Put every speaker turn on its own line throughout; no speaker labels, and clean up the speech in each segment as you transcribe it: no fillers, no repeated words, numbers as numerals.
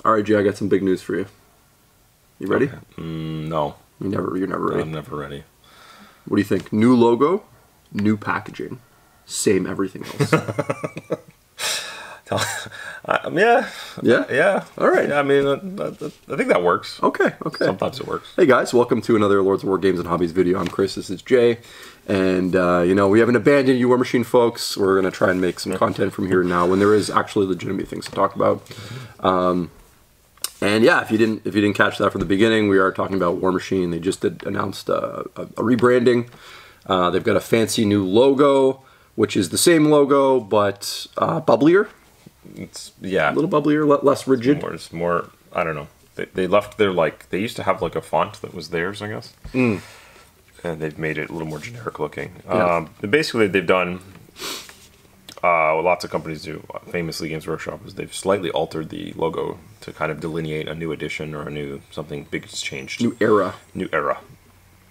All right, Jay, I got some big news for you. You ready?
Okay. No.
You're never ready.
I'm never ready.
What do you think? New logo, new packaging, same everything else.
Yeah.
All right.
Yeah, I mean, I think that works.
Okay.
Sometimes it works.
Hey guys, welcome to another Lords of War Games and Hobbies video. I'm Chris. This is Jay, and we haven't abandoned you, Warmachine folks. We're gonna try and make some content from here now when there is actually legitimate things to talk about. And yeah, if you didn't catch that from the beginning, we are talking about Warmachine. They just announced a rebranding. They've got a fancy new logo, which is the same logo but bubblier.
It's
a little bubblier, less rigid.
It's more. I don't know. They left their they used to have like a font that was theirs, I guess, and they've made it a little more generic looking.
Yeah.
Basically, they've done. Lots of companies do. Famously, Games Workshop is they've slightly altered the logo to kind of delineate a new edition or something big has changed.
New era.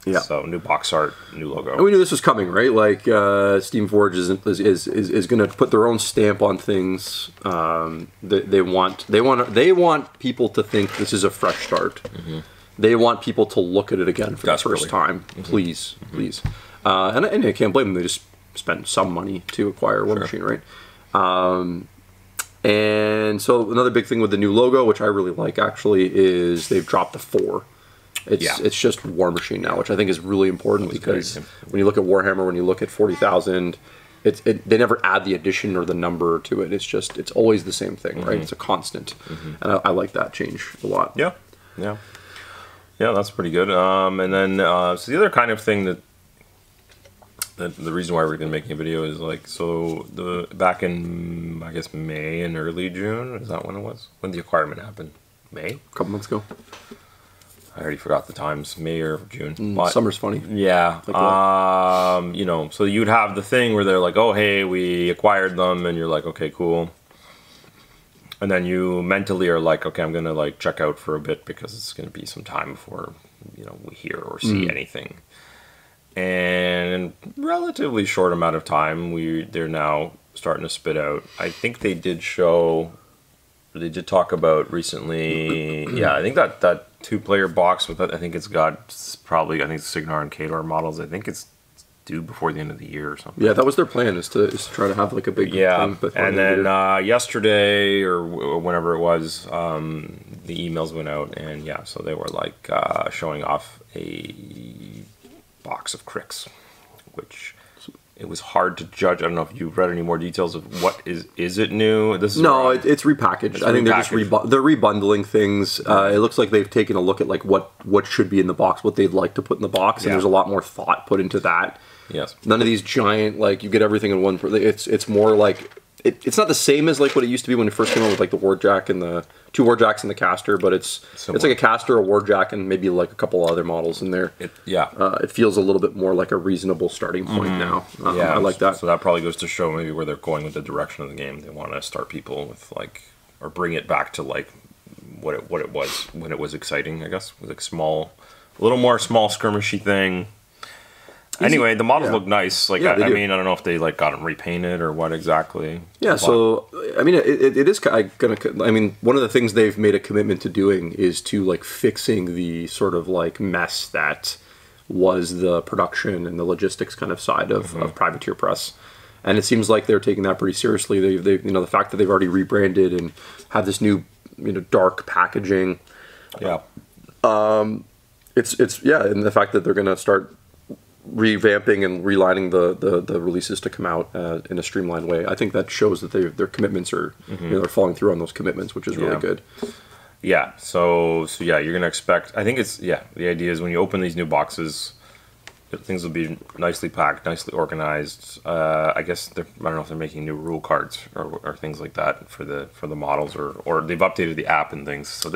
Yeah. So new box art, new logo.
And we knew this was coming, right? Like Steamforged is going to put their own stamp on things. They want people to think this is a fresh start. They want people to look at it again for the first time. Please. And I can't blame them. They just spent some money to acquire Warmachine, right? And so another big thing with the new logo, which I really like actually, is they've dropped the 4. It's just Warmachine now, which I think is really important because when you look at Warhammer, when you look at 40,000, they never add the addition or the number to it. It's always the same thing, right? It's a constant, and I like that change a lot. Yeah,
that's pretty good. And then so the other kind of thing that the reason why we're going to be making a video is back in I guess May and early June, is that when it was? When the acquirement happened? May?
A couple months ago.
I already forgot the times, May or June.
Summer's funny.
Yeah. So you'd have the thing where they're like, oh, hey, we acquired them, and you're like, okay, cool. And then you mentally are like, okay, I'm going to check out for a bit because it's going to be some time before, we hear or see anything. And in a relatively short amount of time, they're now starting to spit out. I think they did talk about recently, I think that 2-player box with that, I think it's Signar and Kador models. I think it's due before the end of the year or something. Yeah,
that was their plan, is to try to have a big
thing. And then yesterday or whenever it was, the emails went out, and so they were showing off a box of Cricks, which it was hard to judge. I don't know if you've read any more details of what is it new? It's
repackaged. I think they're rebundling things. It looks like they've taken a look at what should be in the box, what they'd like to put in the box, and there's a lot more thought put into that.
Yes.
None of these giant you get everything in one. It's more like it's not the same as what it used to be when it first came out with the Warjack and the 2 Warjacks and the caster, but it's like a caster, a Warjack, and maybe a couple other models in there. It feels a little bit more like a reasonable starting point now. I like that.
So that probably goes to show maybe where they're going with the direction of the game. They want to start people with or bring it back to what it was when it was exciting. I guess with a little more small skirmishy thing. Anyway, the models look nice. I mean, I don't know if they got them repainted or what exactly.
Yeah, so I mean, it is gonna. I mean, one of the things they've made a commitment to doing is to fixing the sort of mess that was the production and the logistics kind of side of Privateer Press, and it seems like they're taking that pretty seriously. They the fact that they've already rebranded and have this new dark packaging. Yeah. And the fact that they're gonna start revamping and relining the releases to come out in a streamlined way. I think that shows that their commitments are they're following through on those commitments, which is really good.
Yeah. So you're gonna expect. I think the idea is when you open these new boxes, things will be nicely packed, nicely organized. I guess I don't know if they're making new rule cards or things like that for the models or they've updated the app and things. So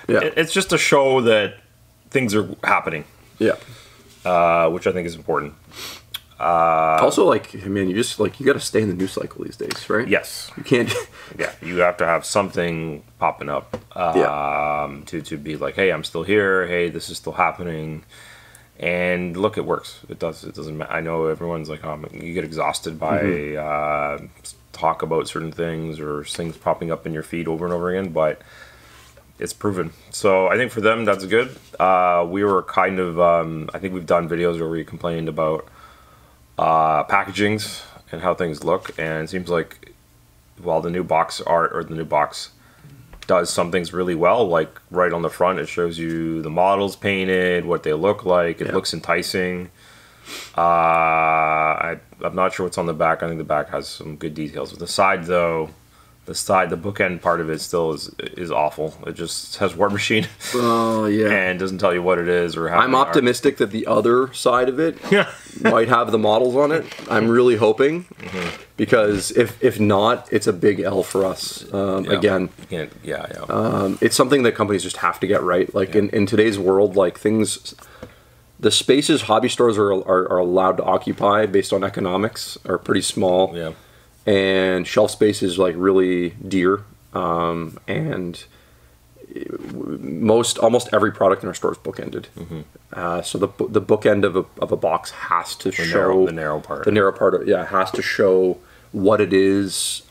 it's just to show that things are happening.
Yeah.
Which I think is important.
Also, you just you got to stay in the news cycle these days, right?
Yes,
you can't.
You have to have something popping up to be hey, I'm still here. Hey, this is still happening. And look, it works. It does. It doesn't matter. I know everyone's you get exhausted by talk about certain things or things popping up in your feed over and over again, but it's proven. So I think for them that's good. We were kind of I think we've done videos where we complained about packagings and how things look, and it seems like while the new box art or the new box does some things really well, like right on the front it shows you the models painted, what they look like. It looks enticing. I'm not sure what's on the back. I think the back has some good details. But the side, though, the bookend part of it still is awful. It just says Warmachine.
Oh, yeah.
And doesn't tell you what it is or how.
I'm optimistic that the other side of it might have the models on it. I'm really hoping. Because if not, it's a big L for us. Again. It's something that companies just have to get right. Like in today's world, like things... The spaces hobby stores are allowed to occupy based on economics are pretty small.
Yeah.
And shelf space is like really dear. And almost every product in our store is bookended. So the bookend of a box has to show...
The narrow part.
The narrow part, has to show what it is,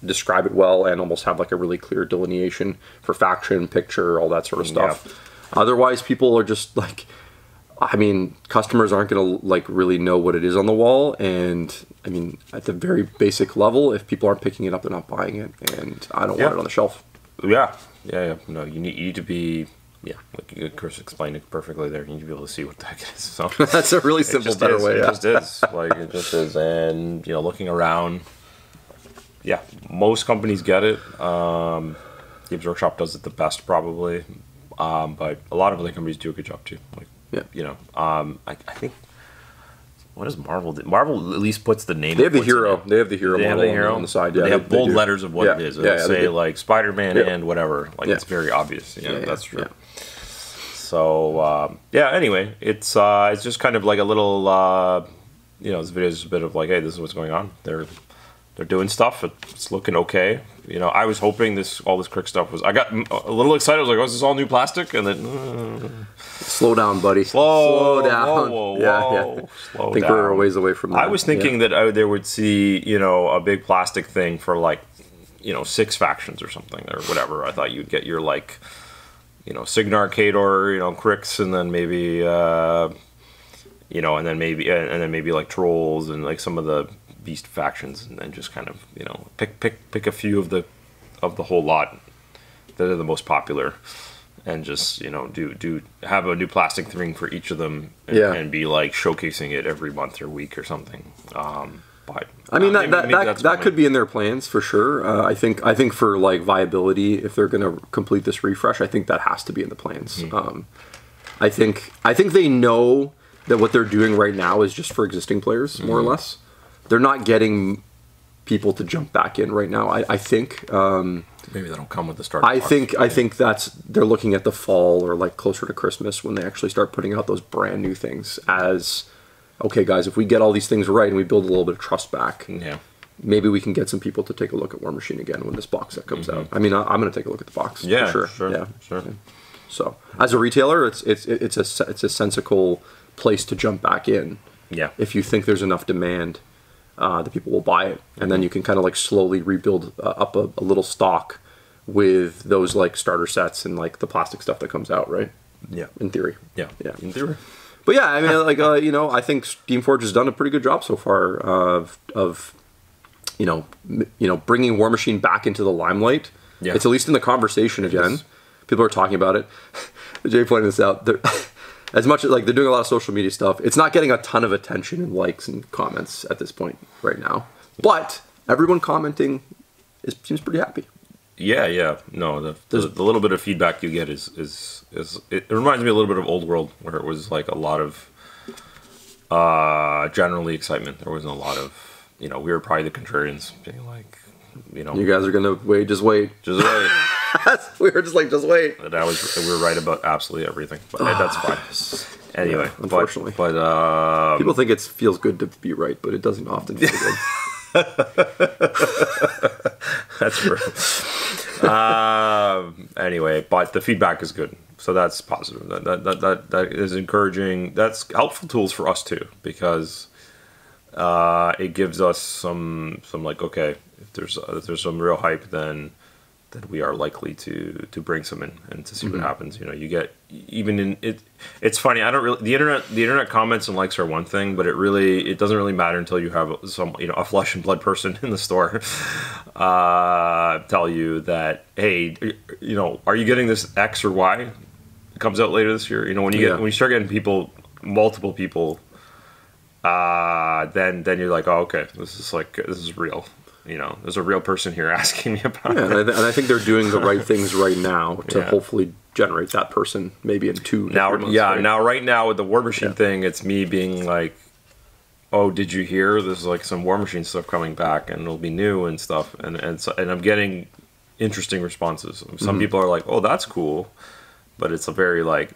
describe it well, and almost have like a really clear delineation for faction, picture, all that sort of stuff. Otherwise, people are just like... I mean, customers aren't going to like really know what it is on the wall, and I mean, at the very basic level, if people aren't picking it up, they're not buying it, and I don't want it on the shelf.
Yeah. No, you need to be, like Chris explained it perfectly there. You need to be able to see what the heck it is. So
that's a really simple, better way.
It just is. Like it just is, and looking around, most companies get it. Games Workshop does it the best, probably, but a lot of other companies do a good job too. Like. I think what does Marvel do? Marvel at least puts the name.
They have the hero. They have the hero model on the side. Yeah,
they have bold letters of what it is. It'll say like Spider-Man and whatever. Like it's very obvious. That's true. So anyway, it's just kind of like a little this video is just a bit of like, hey, this is what's going on. They're doing stuff. It's looking okay. I was hoping all this Crick stuff was. I got a little excited. I was like, "Oh, is this all new plastic?" And then
slow down, buddy. Slow down.
Whoa. Slow down.
I think we're a ways away from that.
I was thinking that there would see a big plastic thing for like 6 factions or something or whatever. I thought you'd get your like Signar, Khador, Cricks, and then maybe and then maybe like trolls and like some of the beast factions, and then just kind of pick a few of the whole lot that are the most popular, and just do have a new plastic thing for each of them, and be like showcasing it every month or week or something. But
I mean that could be in their plans for sure. I think for like viability, if they're going to complete this refresh, I think that has to be in the plans. I think they know that what they're doing right now is just for existing players, more or less. They're not getting people to jump back in right now. I think
maybe they don't come with the start.
I think they're looking at the fall or like closer to Christmas when they actually start putting out those brand new things. As okay, guys, if we get all these things right and we build a little bit of trust back, maybe we can get some people to take a look at Warmachine again when this box set comes out. I mean, I'm going to take a look at the box. For sure. Sure. So as a retailer, it's a sensical place to jump back in.
Yeah.
If you think there's enough demand. The people will buy it, and then you can kind of like slowly rebuild up a little stock with those like starter sets and like the plastic stuff that comes out, right?
Yeah,
in theory.
Yeah, in theory.
But yeah, I mean, like I think Steamforged has done a pretty good job so far of bringing Warmachine back into the limelight. Yeah, it's at least in the conversation again. People are talking about it. Jay pointed this out. As much as like they're doing a lot of social media stuff, it's not getting a ton of attention and likes and comments at this point right now. But everyone commenting seems pretty happy. Yeah. No, the little bit of feedback you get is it reminds me a little bit of Old World, where it was like a lot of generally excitement. There wasn't a lot of we were probably the contrarians being like, you guys are gonna wait, just wait. We were just like, just wait. And we were right about absolutely everything, but that's fine. Anyway, yeah, unfortunately, but people think it feels good to be right, but it doesn't often feel good. That's true. Anyway, but the feedback is good, so that's positive. That is encouraging. That's helpful tools for us too, because it gives us some like, okay, if there's some real hype, then
that we are likely to bring some in and to see what happens. You know, you get even in it. It's funny. I don't really the internet comments and likes are one thing, but it doesn't really matter until you have some a flesh and blood person in the store tell you that, hey, are you getting this X or Y? It comes out later this year. You know, when you start getting multiple people, then you're like, oh, okay, this is real. You know, there's a real person here asking me about it.
And I think they're doing the right things right now to hopefully generate that person maybe in 2
now.
months,
Yeah,
right?
now right now with the Warmachine thing, it's me being like, oh, did you hear? There's like some Warmachine stuff coming back, and it'll be new and stuff, and I'm getting interesting responses. Some people are like, oh, that's cool, but it's a very like,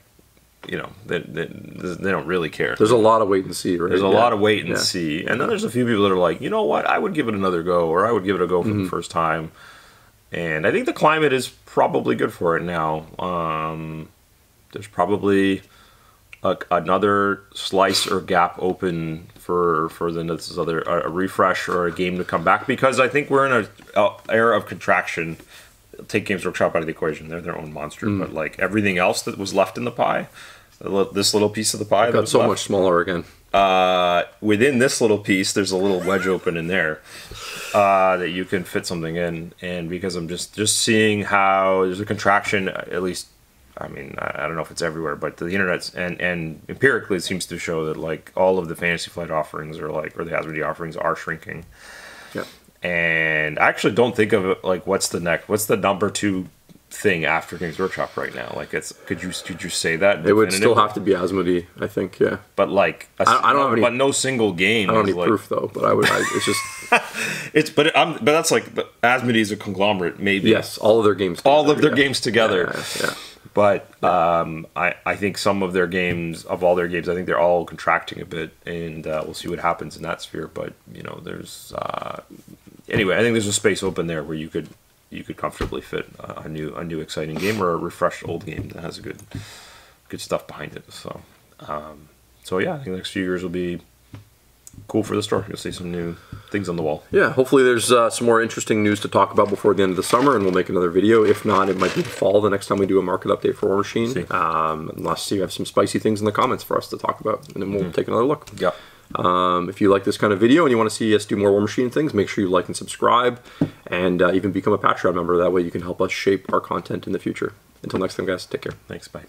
they don't really care.
There's a lot of wait and see, right?
There's a lot of wait and see. And then there's a few people that are like, you know what, I would give it another go, or I would give it a go for the first time. And I think the climate is probably good for it now. There's probably another slice or gap open for a refresh or a game to come back, because I think we're in an era of contraction. Take Games Workshop out of the equation; they're their own monster. But like everything else that was left in the pie, this little piece of the pie
got so much smaller again.
Within this little piece, there's a little wedge open in there that you can fit something in. And because I'm just seeing how there's a contraction, at least, I mean, I don't know if it's everywhere, but the internet's and empirically it seems to show that like all of the Fantasy Flight offerings or the Asmodee offerings are shrinking.
Yeah.
And I actually don't think of it like what's the number 2 thing after Games Workshop right now. Like could you say that?
It would still have to be Asmodee, I think. Yeah.
But like
I don't have any.
But no single game.
I don't have any proof though. But it's just.
But that's like Asmodee is a conglomerate. Maybe.
Yes, all of their games.
All of their games together.
Yeah.
But I think some of their games, of all their games, I think they're all contracting a bit, and we'll see what happens in that sphere. But there's anyway, I think there's a space open there where you could comfortably fit a new exciting game or a refreshed old game that has a good stuff behind it. So yeah, I think the next few years will be cool for the store. You'll see some new things on the wall. Yeah,
hopefully there's some more interesting news to talk about before the end of the summer, and we'll make another video. If not, it might be the fall the next time we do a market update for Warmachine. Unless you have some spicy things in the comments for us to talk about, and then we'll take another look.
Yeah.
If you like this kind of video and you want to see us do more Warmachine things, make sure you like and subscribe, and even become a Patreon member. That way you can help us shape our content in the future. Until next time, guys, take care.
Thanks, bye.